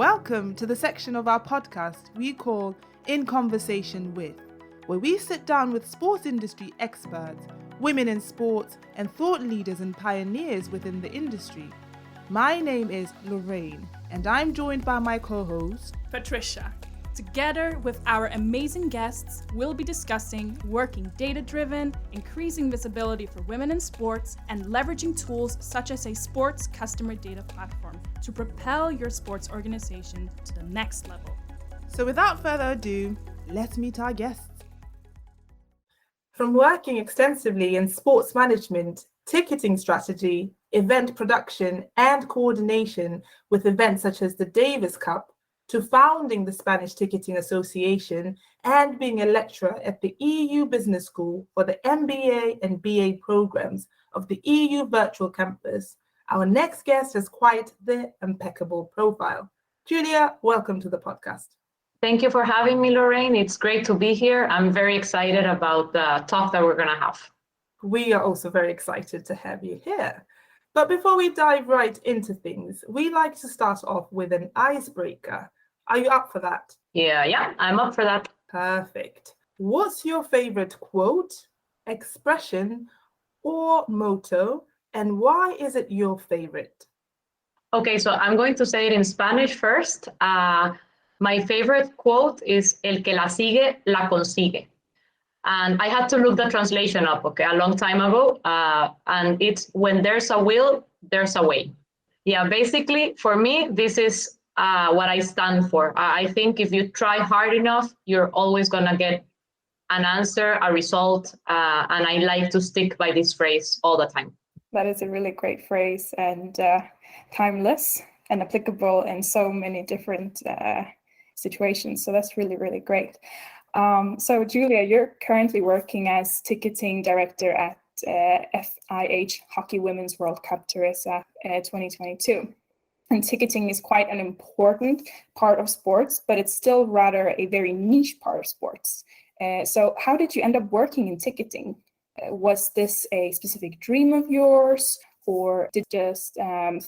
Welcome to the section of our podcast we call In Conversation With, where we sit down with sports industry experts, women in sports, and thought leaders and pioneers within the industry. My name is Lorraine, and I'm joined by my co-host, Patricia. Together with our amazing guests, we'll be discussing working data-driven, increasing visibility for women in sports, and leveraging tools such as a sports customer data platform to propel your sports organization to the next level. So without further ado, let's meet our guests. From working extensively in sports management, ticketing strategy, event production, and coordination with events such as the Davis Cup, to founding the Spanish Ticketing Association and being a lecturer at the EU Business School for the MBA and BA programs of the EU Virtual Campus, our next guest has quite the impeccable profile. Julia, welcome to the podcast. Thank you for having me, Lorraine. It's great to be here. I'm very excited about the talk that we're going to have. We are also very excited to have you here. But before we dive right into things, we like to start off with an icebreaker. Are you up for that? Yeah, I'm up for that. Perfect. What's your favorite quote, expression, or motto, and why is it your favorite? Okay, so I'm going to say it in Spanish first. My favorite quote is "El que la sigue, la consigue." And I had to look the translation up, a long time ago. And it's "when there's a will, there's a way." Yeah, basically, for me, this is what I stand for. I think if you try hard enough, you're always going to get an answer, a result. And I like to stick by this phrase all the time. That is a really great phrase and timeless and applicable in so many different situations. So that's really, really great. So Julia, you're currently working as ticketing director at FIH Hockey Women's World Cup Teresa 2022. And ticketing is quite an important part of sports, but it's still rather a very niche part of sports. So how did you end up working in ticketing? Was this a specific dream of yours, or did just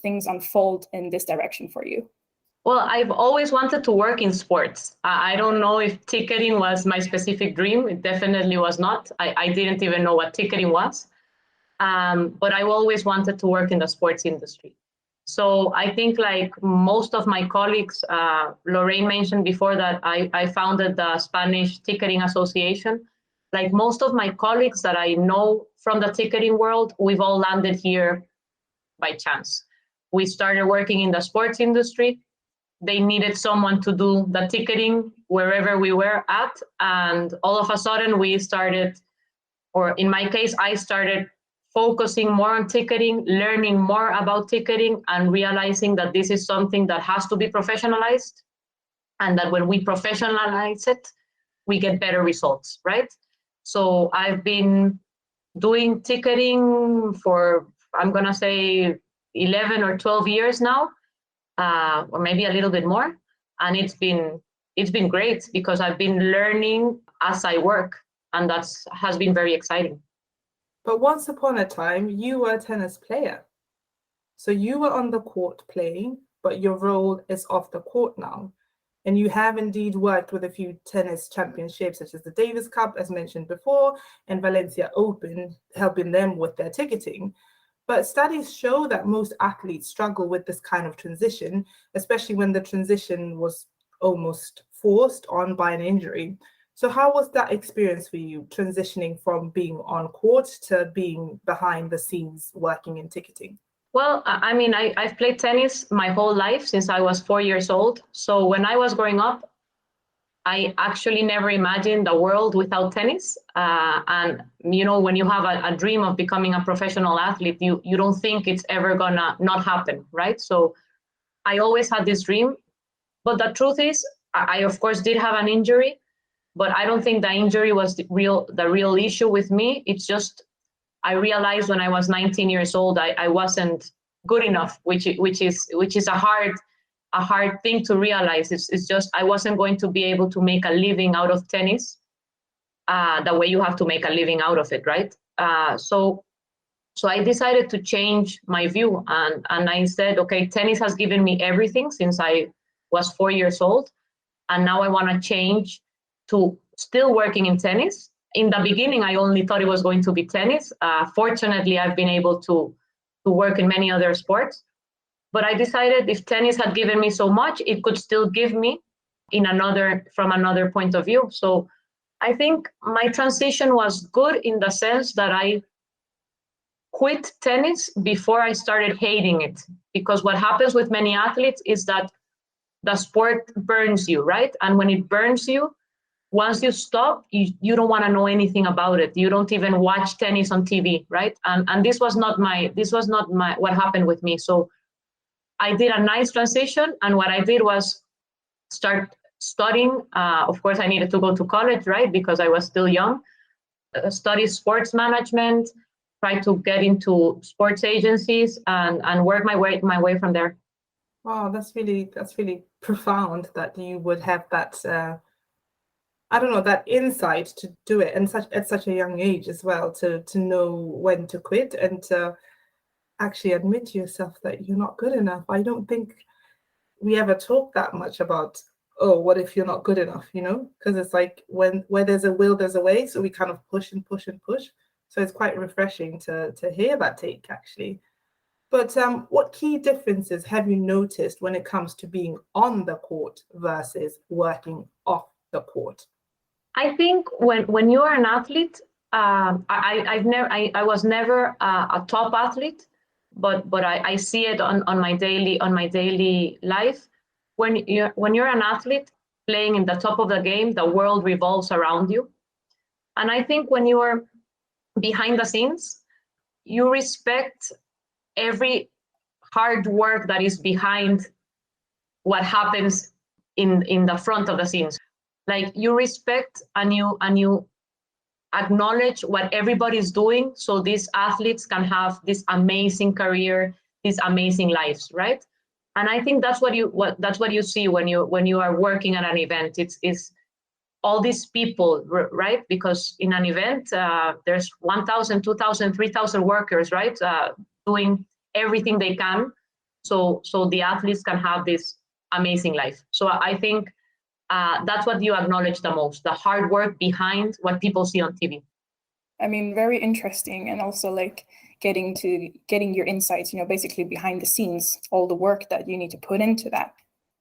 things unfold in this direction for you? Well, I've always wanted to work in sports. I don't know if ticketing was my specific dream. It definitely was not. I didn't even know what ticketing was. But I've always wanted to work in the sports industry. So I think like most of my colleagues, Lorraine mentioned before that I founded the Spanish Ticketing Association. Like most of my colleagues that I know from the ticketing world, we've all landed here by chance. We started working in the sports industry. They needed someone to do the ticketing wherever we were at. And all of a sudden we started, or in my case, I started focusing more on ticketing, learning more about ticketing, and realizing that this is something that has to be professionalized, and that when we professionalize it, we get better results, right? So I've been doing ticketing for, I'm gonna say 11 or 12 years now, or maybe a little bit more. And it's been great because I've been learning as I work, and has been very exciting. But once upon a time, you were a tennis player. So you were on the court playing, but your role is off the court now. And you have indeed worked with a few tennis championships, such as the Davis Cup, as mentioned before, and Valencia Open, helping them with their ticketing. But studies show that most athletes struggle with this kind of transition, especially when the transition was almost forced on by an injury. So how was that experience for you, transitioning from being on court to being behind the scenes working in ticketing? Well, I mean, I've played tennis my whole life since I was 4 years old. So when I was growing up, I actually never imagined a world without tennis. And, you know, when you have a dream of becoming a professional athlete, you don't think it's ever gonna not happen, right? So I always had this dream. But the truth is, I of course did have an injury, but I don't think the injury was the real issue with me. It's just, I realized when I was 19 years old, I wasn't good enough, which is a hard thing to realize. It's just, I wasn't going to be able to make a living out of tennis the way you have to make a living out of it, right? So I decided to change my view, and I said, okay, tennis has given me everything since I was 4 years old. And now I want to change to still working in tennis. In the beginning, I only thought it was going to be tennis. Fortunately, I've been able to work in many other sports. But I decided if tennis had given me so much, it could still give me from another point of view. So I think my transition was good in the sense that I quit tennis before I started hating it. Because what happens with many athletes is that the sport burns you, right? And when it burns you, once you stop, you don't want to know anything about it. You don't even watch tennis on TV, right? And this was not what happened with me. So I did a nice transition, and what I did was start studying. Of course, I needed to go to college, right? Because I was still young. Study sports management, try to get into sports agencies, and work my way from there. Wow, that's really profound that you would have that. I don't know, that insight to do it at such a young age as well, to know when to quit and to actually admit to yourself that you're not good enough. I don't think we ever talk that much about, oh, what if you're not good enough, because it's like where there's a will, there's a way. So we kind of push and push and push. So it's quite refreshing to hear that take, actually. But what key differences have you noticed when it comes to being on the court versus working off the court? I think when you are an athlete, I was never a top athlete, but I see it on my daily life. When you're an athlete playing in the top of the game, the world revolves around you. And I think when you are behind the scenes, you respect every hard work that is behind what happens in the front of the scenes. Like you respect and you acknowledge what everybody's doing, so these athletes can have this amazing career, these amazing lives, right? And I think that's what you see when you are working at an event. It's all these people, right? Because in an event, there's 1,000, 2,000, 3,000 workers, right? Doing everything they can, so the athletes can have this amazing life. So I think that's what you acknowledge the most, the hard work behind what people see on TV. I mean, very interesting, and also like getting your insights, basically behind the scenes, all the work that you need to put into that.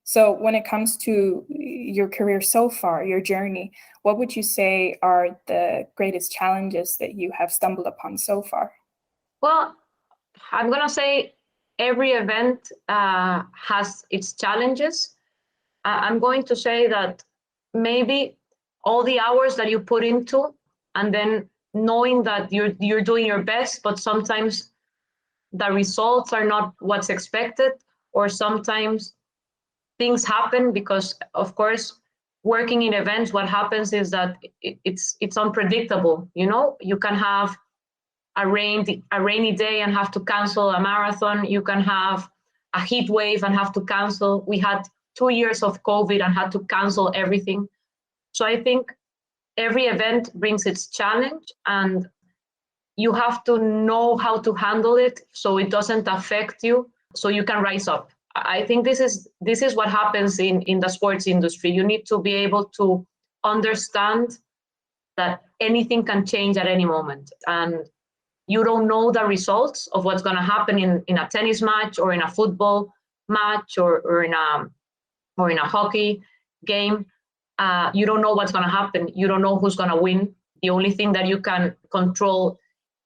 So when it comes to your career so far, your journey, what would you say are the greatest challenges that you have stumbled upon so far? Well, I'm going to say every event has its challenges. I'm going to say that maybe all the hours that you put into, and then knowing that you're doing your best, but sometimes the results are not what's expected, or sometimes things happen because, of course, working in events, what happens is that it's unpredictable. You can have a rainy day and have to cancel a marathon. You can have a heat wave and have to cancel. We had 2 years of COVID and had to cancel everything. So I think every event brings its challenge, and you have to know how to handle it so it doesn't affect you, so you can rise up. I think this is what happens in the sports industry. You need to be able to understand that anything can change at any moment, and you don't know the results of what's going to happen in a tennis match, or in a football match, or in a hockey game. You don't know what's going to happen. You don't know who's going to win. The only thing that you can control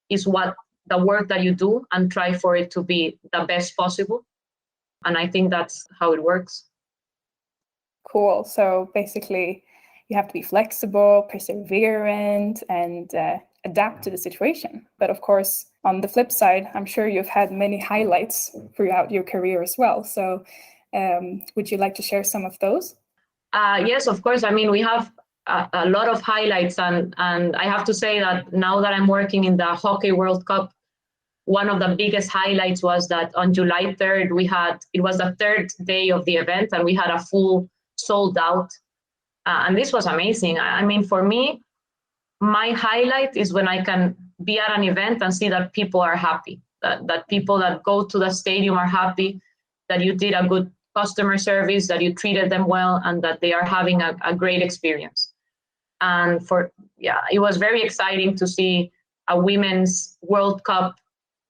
is the work that you do, and try for it to be the best possible. And I think that's how it works. Cool. So basically, you have to be flexible, perseverant, and adapt to the situation. But of course, on the flip side, I'm sure you've had many highlights throughout your career as well. So would you like to share some of those? Yes, of course. I mean, we have a lot of highlights, and I have to say that now that I'm working in the Hockey World Cup, one of the biggest highlights was that on July 3rd, it was the third day of the event, and we had a full sold out. And this was amazing. I mean, for me, my highlight is when I can be at an event and see that people are happy, that people that go to the stadium are happy, that you did a customer service, that you treated them well, and that they are having a great experience. And it was very exciting to see a women's World Cup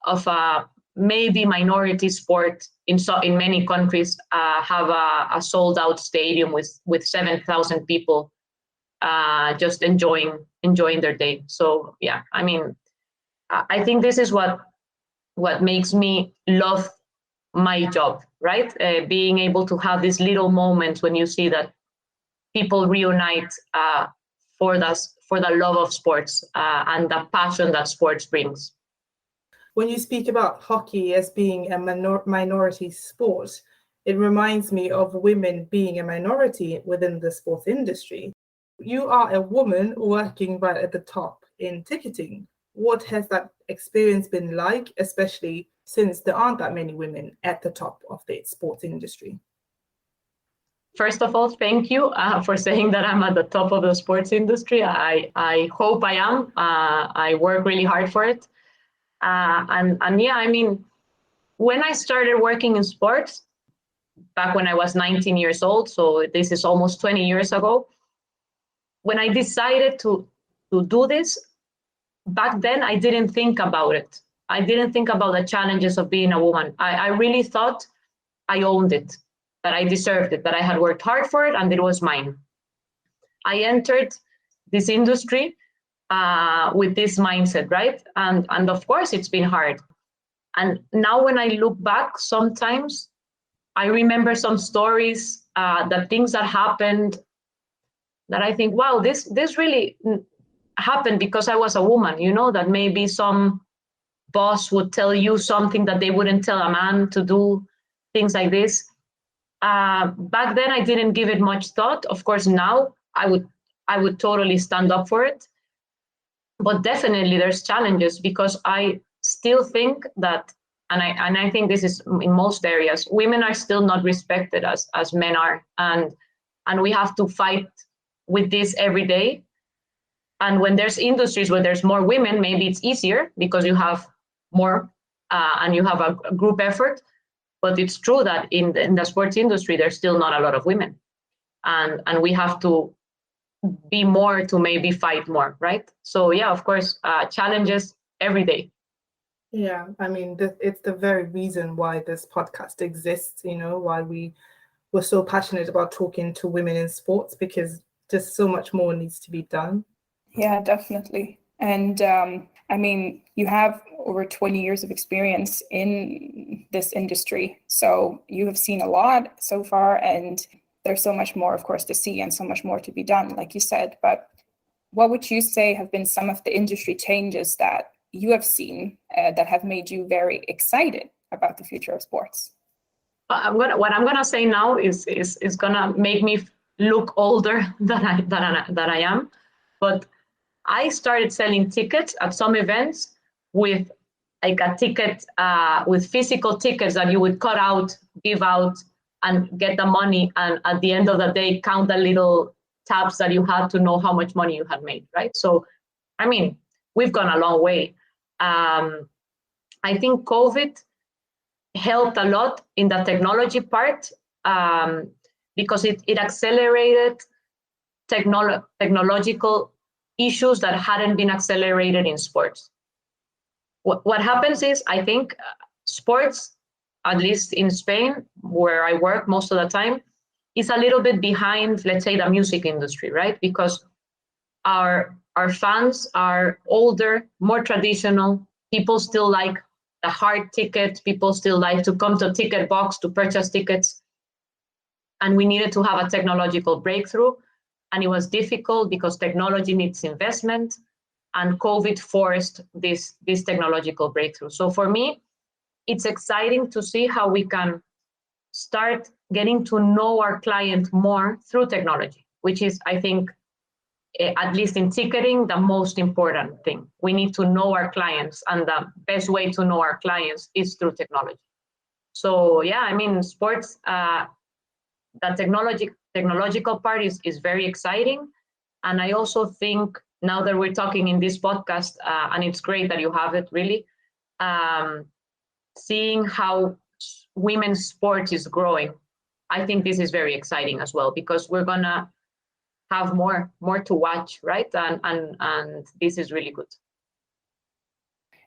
of a maybe minority sport in many countries have a sold out stadium with 7,000 people just enjoying their day. So yeah, I mean, I think this is what makes me love my job, right? Being able to have these little moments when you see that people reunite for the love of sports and the passion that sports brings. When you speak about hockey as being a minority sport, it reminds me of women being a minority within the sports industry. You are a woman working right at the top in ticketing. What has that experience been like, especially since there aren't that many women at the top of the sports industry? First of all, thank you for saying that I'm at the top of the sports industry. I hope I am. I work really hard for it. And yeah, I mean, when I started working in sports, back when I was 19 years old, so this is almost 20 years ago, when I decided to do this, back then I didn't think about it. I didn't think about the challenges of being a woman. I really thought I owned it, that I deserved it, that I had worked hard for it, and it was mine. I entered this industry with this mindset, right? And of course, it's been hard. And now when I look back, sometimes I remember some stories, the things that happened, that I think, wow, this really happened because I was a woman, you know, that maybe some boss would tell you something that they wouldn't tell a man to do, things like this. Back then, I didn't give it much thought. Of course, now I would totally stand up for it. But definitely there's challenges, because I still think that, and I think this is in most areas, women are still not respected as men are. And we have to fight with this every day. And when there's industries where there's more women, maybe it's easier because you have more and you have a group effort. But it's true that in the sports industry, there's still not a lot of women. And we have to be more to maybe fight more, right? So yeah, of course, challenges every day. Yeah, I mean, it's the very reason why this podcast exists, you know, why we were so passionate about talking to women in sports, because just so much more needs to be done. Yeah, definitely. And I mean, you have over 20 years of experience in this industry. So you have seen a lot so far, and there's so much more, of course, to see and so much more to be done, like you said. But what would you say have been some of the industry changes that you have seen that have made you very excited about the future of sports? What I'm gonna say now is gonna make me look older than I am, but I started selling tickets at some events with like a ticket with physical tickets that you would cut out, give out, and get the money, and at the end of the day count the little tabs that you had to know how much money you had made, right? So, I mean, we've gone a long way. I think COVID helped a lot in the technology part because it accelerated technological issues that hadn't been accelerated in sports. What happens is, I think sports, at least in Spain, where I work most of the time, is a little bit behind, let's say, the music industry, right? Because our fans are older, more traditional. People still like the hard ticket. People still like to come to a ticket box to purchase tickets. And we needed to have a technological breakthrough. And it was difficult because technology needs investment, and COVID forced this technological breakthrough. So for me, it's exciting to see how we can start getting to know our client more through technology, which is, I think, at least in ticketing, the most important thing. We need to know our clients, and the best way to know our clients is through technology. So yeah, I mean, sports, the technological part is very exciting. And I also think, now that we're talking in this podcast, and it's great that you have it, really, seeing how women's sports is growing I think this is very exciting as well, because we're gonna have more to watch, right? And this is really good.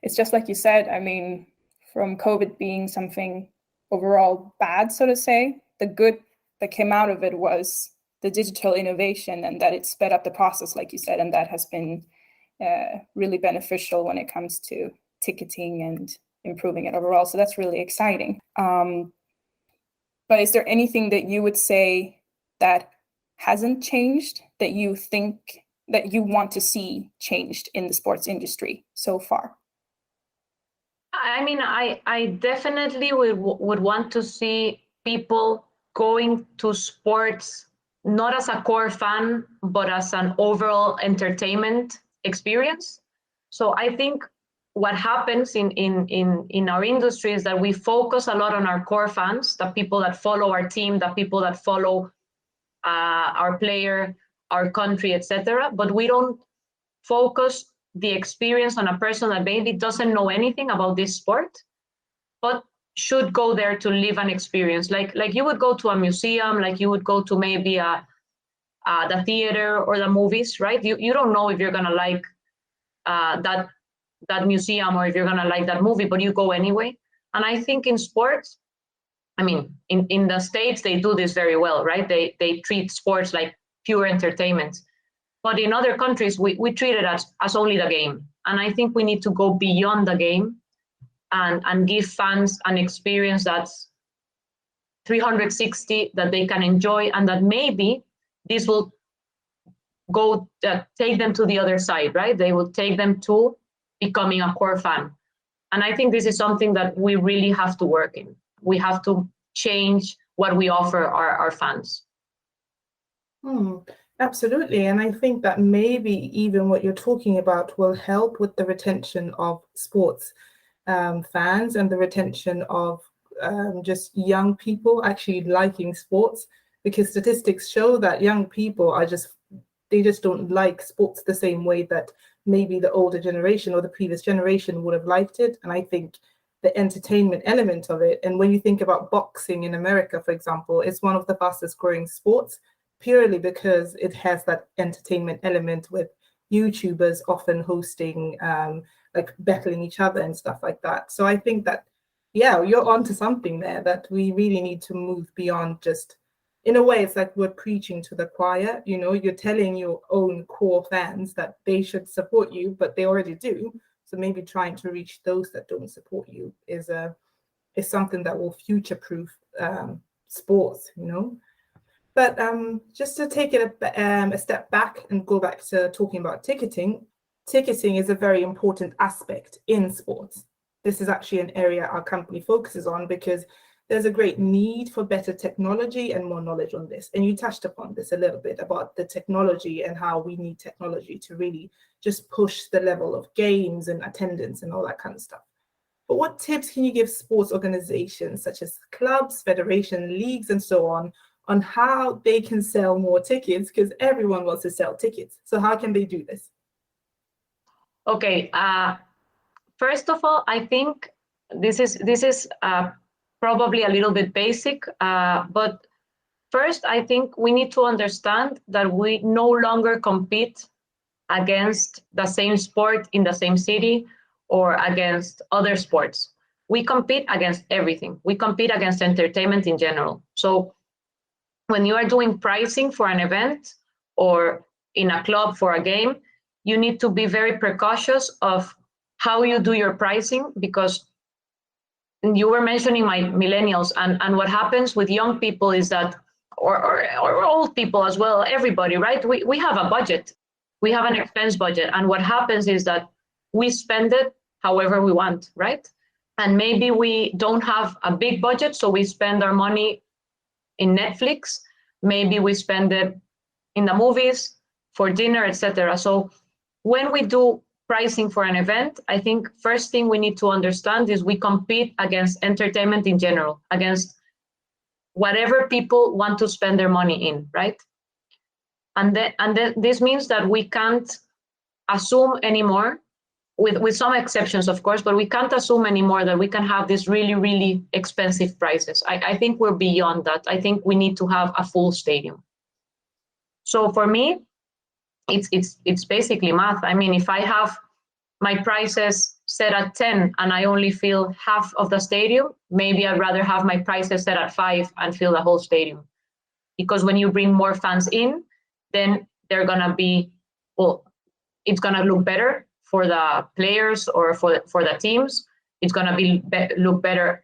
It's just like you said, I mean, from COVID being something overall bad, so to say, the good that came out of it was the digital innovation, and that it sped up the process, like you said, and that has been really beneficial when it comes to ticketing and improving it overall. So that's really exciting. But is there anything that you would say that hasn't changed, that you think that you want to see changed in the sports industry so far? I mean, I definitely would want to see people going to sports not as a core fan, but as an overall entertainment experience. So I think what happens in our industry is that we focus a lot on our core fans, the people that follow our team, the people that follow our player, our country, etc. But we don't focus the experience on a person that maybe doesn't know anything about this sport, but should go there to live an experience. Like you would go to a museum, like you would go to maybe the theater or the movies, right? You don't know if you're gonna like that museum or if you're gonna like that movie, but you go anyway. And I think in sports, I mean, in the States, they do this very well, right? They treat sports like pure entertainment. But in other countries, we treat it as only the game. And I think we need to go beyond the game and give fans an experience that's 360, that they can enjoy, and that maybe this will go take them to the other side, right? They will take them to becoming a core fan. And I think this is something that we really have to work in. We have to change what we offer our fans. Absolutely. And I think that maybe even what you're talking about will help with the retention of sports fans and the retention of just young people actually liking sports, because statistics show that young people they just don't like sports the same way that maybe the older generation or the previous generation would have liked it. And I think the entertainment element of it, and when you think about boxing in America, for example, it's one of the fastest growing sports, purely because it has that entertainment element with YouTubers often hosting, like battling each other and stuff like that. So I think that, yeah, you're onto something there, that we really need to move beyond just, in a way, it's like we're preaching to the choir. You know, you're telling your own core fans that they should support you, but they already do. So maybe trying to reach those that don't support you is something that will future-proof sports, you know. But just to take it a step back and go back to talking about ticketing is a very important aspect in sports. This is actually an area our company focuses on, because there's a great need for better technology and more knowledge on this. And you touched upon this a little bit about the technology and how we need technology to really just push the level of games and attendance and all that kind of stuff. But what tips can you give sports organizations such as clubs, federation, leagues, and so on how they can sell more tickets? Because everyone wants to sell tickets. So how can they do this? Okay. First of all, I think this is probably a little bit basic, but first, I think we need to understand that we no longer compete against the same sport in the same city or against other sports. We compete against everything. We compete against entertainment in general. So when you are doing pricing for an event or in a club for a game, you need to be very precautious of how you do your pricing, because you were mentioning my millennials, and what happens with young people is that, or old people as well, everybody, right? We have a budget, we have an expense budget, and what happens is that we spend it however we want, right? And maybe we don't have a big budget, so we spend our money in Netflix, maybe we spend it in the movies, for dinner, etc. So when we do pricing for an event, I think first thing we need to understand is we compete against entertainment in general, against whatever people want to spend their money in, right? And then this means that we can't assume anymore with some exceptions, of course, but we can't assume anymore that we can have these really, really expensive prices. I think we're beyond that. I think we need to have a full stadium. So for me, it's basically math. I mean, if I have my prices set at 10 and I only fill half of the stadium, maybe I'd rather have my prices set at 5 and fill the whole stadium. Because when you bring more fans in, then they're gonna be, well, it's gonna look better for the players or for the teams. It's gonna look better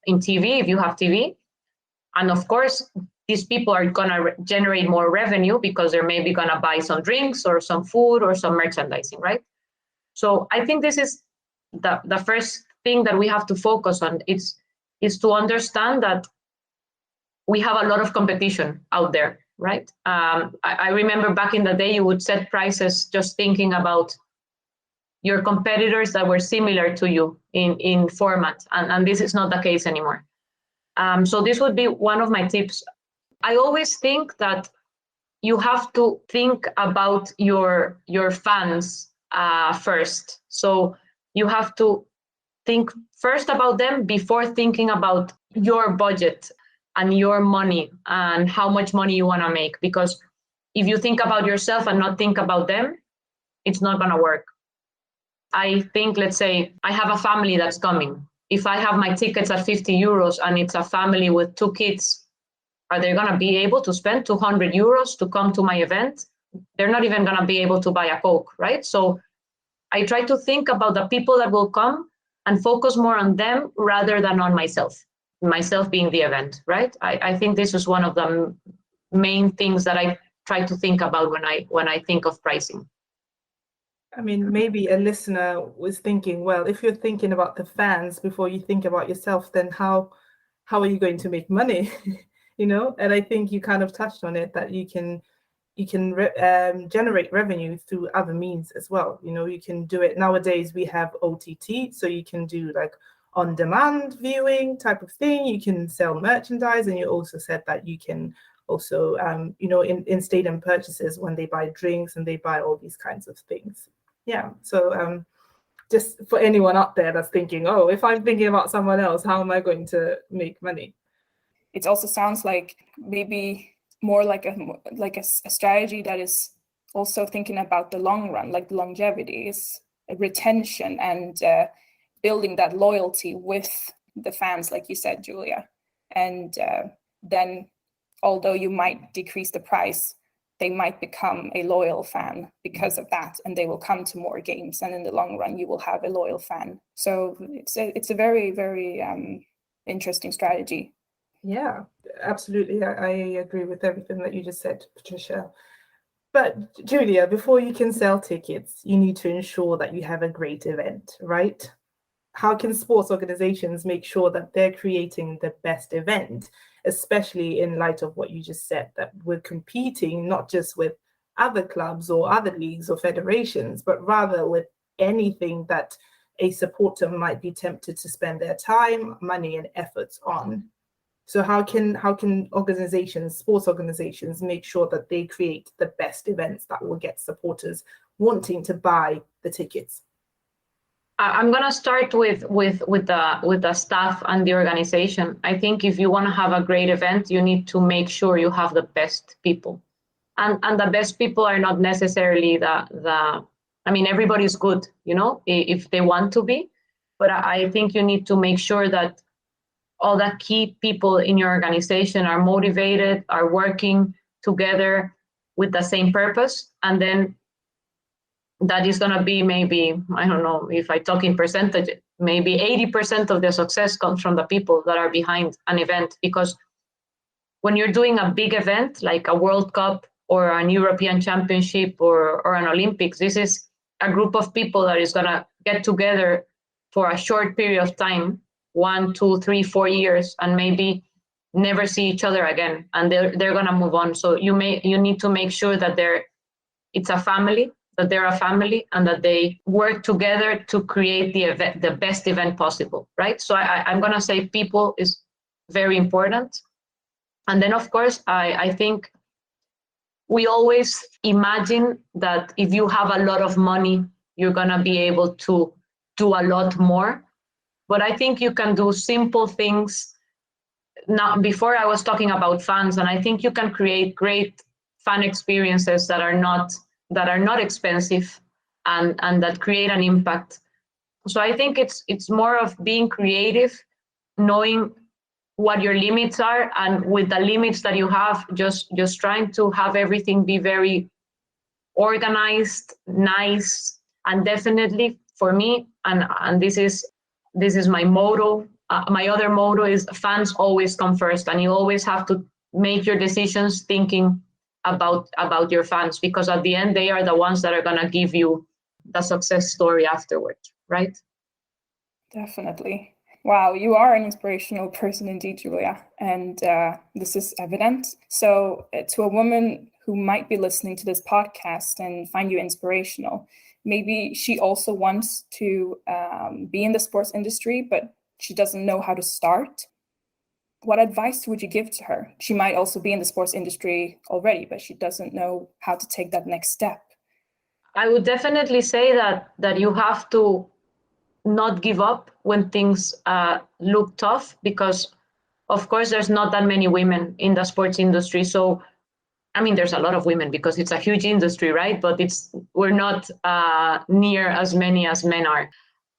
in TV if you have TV. And of course, these people are gonna generate more revenue because they're maybe gonna buy some drinks or some food or some merchandising, right? So I think this is the first thing that we have to focus on. Is to understand that we have a lot of competition out there, right? I remember back in the day, you would set prices just thinking about your competitors that were similar to you in format, and this is not the case anymore. So this would be one of my tips. I always think that you have to think about your fans first. So you have to think first about them before thinking about your budget and your money and how much money you want to make. Because if you think about yourself and not think about them, it's not going to work. I think, let's say, I have a family that's coming. If I have my tickets at 50 euros and it's a family with 2 kids, are they going to be able to spend 200 euros to come to my event? They're not even going to be able to buy a Coke, right? So I try to think about the people that will come and focus more on them rather than on myself being the event, right? I think this is one of the main things that I try to think about when I think of pricing. I mean, maybe a listener was thinking, well, if you're thinking about the fans before you think about yourself, then how are you going to make money? You know, and I think you kind of touched on it, that you can generate revenue through other means as well. You know, you can do it nowadays. We have OTT, so you can do like on-demand viewing type of thing. You can sell merchandise, and you also said that you can also, you know, in stadium purchases when they buy drinks and they buy all these kinds of things. Yeah. So just for anyone out there that's thinking, oh, if I'm thinking about someone else, how am I going to make money? It also sounds like maybe more like a strategy that is also thinking about the long run, like the longevity, is retention and building that loyalty with the fans, like you said, Julia. And then, although you might decrease the price, they might become a loyal fan because of that, and they will come to more games. And in the long run, you will have a loyal fan. So it's a very, very interesting strategy. Yeah, absolutely. I agree with everything that you just said, Patricia. But Julia, before you can sell tickets, you need to ensure that you have a great event, right? How can sports organizations make sure that they're creating the best event, especially in light of what you just said, that we're competing not just with other clubs or other leagues or federations, but rather with anything that a supporter might be tempted to spend their time, money, and efforts on? So how can organizations, sports organizations, make sure that they create the best events that will get supporters wanting to buy the tickets? I'm gonna start with the staff and the organization. I think if you want to have a great event, you need to make sure you have the best people, and the best people are not necessarily the. I mean, everybody's good, you know, if they want to be, but I think you need to make sure that all the key people in your organization are motivated, are working together with the same purpose. And then that is going to be maybe, I don't know, if I talk in percentage, maybe 80% of the success comes from the people that are behind an event. Because when you're doing a big event, like a World Cup or an European Championship or an Olympics, this is a group of people that is going to get together for a short period of time, 1, 2, 3, 4 years, and maybe never see each other again, and they're gonna move on. So you need to make sure that they're a family, and that they work together to create the best event possible, right? So I'm gonna say people is very important. And then of course I think we always imagine that if you have a lot of money, you're going to be able to do a lot more. But I think you can do simple things. Now, before I was talking about fans, and I think you can create great fan experiences that are not expensive and that create an impact. So I think it's more of being creative, knowing what your limits are, and with the limits that you have, just trying to have everything be very organized, nice, and definitely for me, and this is my motto. My other motto is fans always come first, and you always have to make your decisions thinking about your fans, because at the end they are the ones that are going to give you the success story afterward, right? Definitely. Wow, you are an inspirational person indeed, Julia, and this is evident. So to a woman who might be listening to this podcast and find you inspirational, maybe she also wants to be in the sports industry, but she doesn't know how to start. What advice would you give to her? She might also be in the sports industry already, but she doesn't know how to take that next step. I would definitely say that you have to not give up when things look tough, because of course there's not that many women in the sports industry. So I mean, there's a lot of women because it's a huge industry, right? But we're not near as many as men are.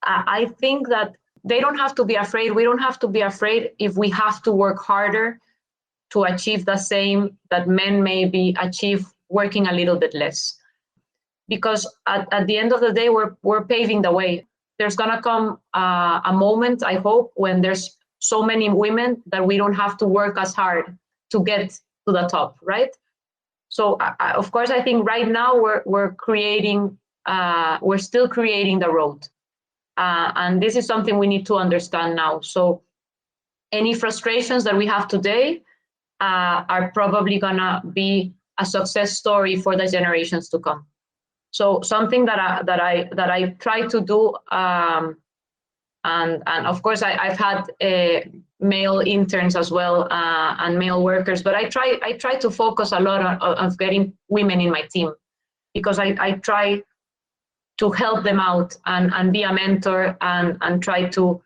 I think that they don't have to be afraid. We don't have to be afraid if we have to work harder to achieve the same that men maybe achieve working a little bit less. Because at the end of the day, we're paving the way. There's going to come a moment, I hope, when there's so many women that we don't have to work as hard to get to the top, right? So, of course, I think right now we're still creating the road. And this is something we need to understand now. So any frustrations that we have today are probably going to be a success story for the generations to come. So something that I try to do, and of course I've had male interns as well and male workers, but I try to focus a lot on getting women in my team, because I try to help them out and be a mentor and try to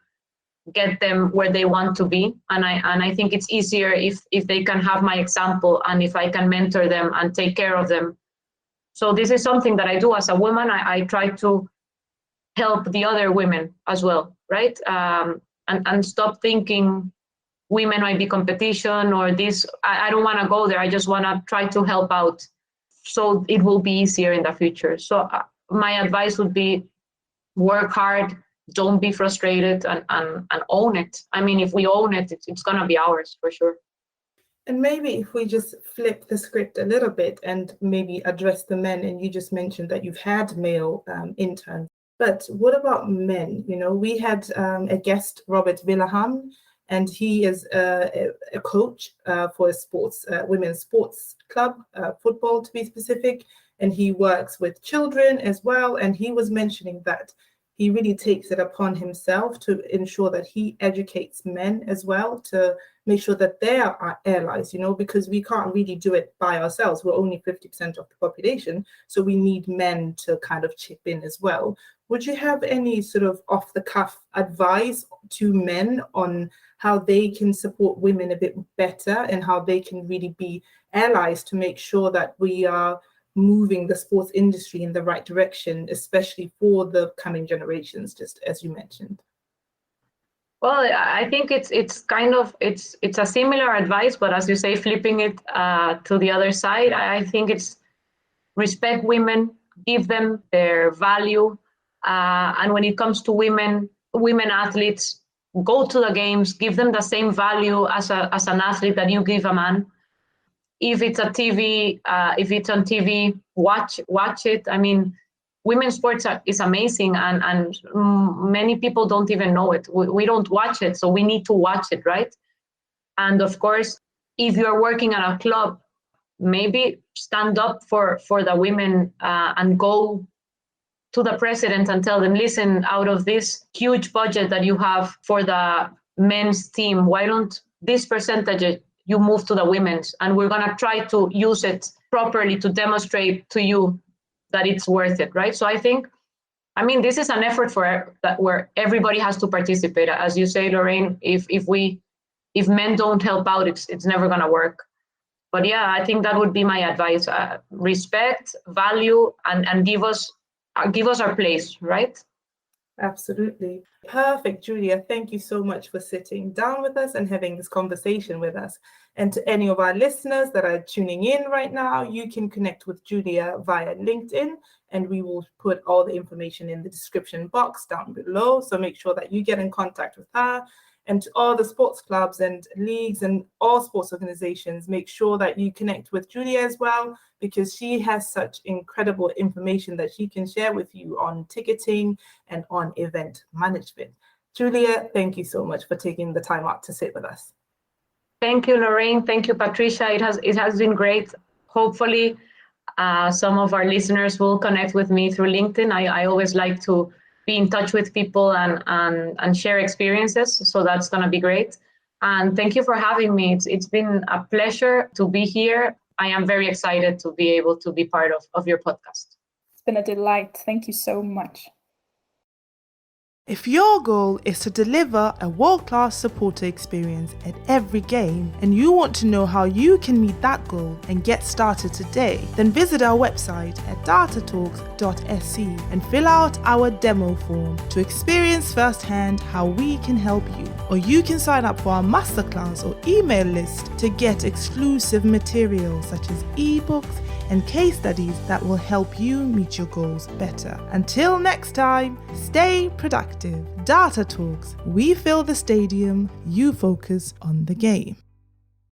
get them where they want to be. And I think it's easier if they can have my example and if I can mentor them and take care of them. So this is something that I do as a woman. I try to help the other women as well, right? And stop thinking women might be competition or this. I don't want to go there. I just want to try to help out so it will be easier in the future. So my advice would be work hard, don't be frustrated, and own it. I mean, if we own it, it's going to be ours for sure. And maybe if we just flip the script a little bit and maybe address the men, and you just mentioned that you've had male interns, but what about men? You know, we had a guest, Robert Villahan, and he is a coach for a sports, women's sports club, football to be specific, and he works with children as well. And he was mentioning that he really takes it upon himself to ensure that he educates men as well, to make sure that they are allies, you know, because we can't really do it by ourselves. We're only 50% of the population, so we need men to kind of chip in as well. Would you have any sort of off-the-cuff advice to men on how they can support women a bit better and how they can really be allies to make sure that we are moving the sports industry in the right direction, especially for the coming generations, just as you mentioned? Well, I think it's a similar advice, but as you say, flipping it to the other side, I think it's respect women, give them their value, and when it comes to women athletes, go to the games, give them the same value as an athlete that you give a man. If it's on TV, watch it. I mean, women's sports is amazing, and many people don't even know it. We don't watch it, so we need to watch it, right? And of course, if you're working at a club, maybe stand up for the women and go to the president and tell them, listen, out of this huge budget that you have for the men's team, why don't this percentage you move to the women's, and we're going to try to use it properly to demonstrate to you that it's worth it, right? So I think I mean, this is an effort where everybody has to participate. As you say, Lorraine, if men don't help out, it's never gonna work. But yeah, I think that would be my advice: respect, value, and give us our place, right? Absolutely. Perfect, Julia. Thank you so much for sitting down with us and having this conversation with us. And to any of our listeners that are tuning in right now, you can connect with Julia via LinkedIn, and we will put all the information in the description box down below. So make sure that you get in contact with her. And to all the sports clubs and leagues and all sports organizations, make sure that you connect with Julia as well, because she has such incredible information that she can share with you on ticketing and on event management. Julia, thank you so much for taking the time out to sit with us. Thank you, Lorraine. Thank you, Patricia. It has been great. Hopefully, some of our listeners will connect with me through LinkedIn. I always like to be in touch with people and share experiences. So that's going to be great. And thank you for having me. It's been a pleasure to be here. I am very excited to be able to be part of your podcast. It's been a delight. Thank you so much. If your goal is to deliver a world-class supporter experience at every game and you want to know how you can meet that goal and get started today, then visit our website at datatalks.sc and fill out our demo form to experience firsthand how we can help you. Or you can sign up for our masterclass or email list to get exclusive materials such as ebooks and case studies that will help you meet your goals better. Until next time, stay productive. Data Talks. We fill the stadium, you focus on the game.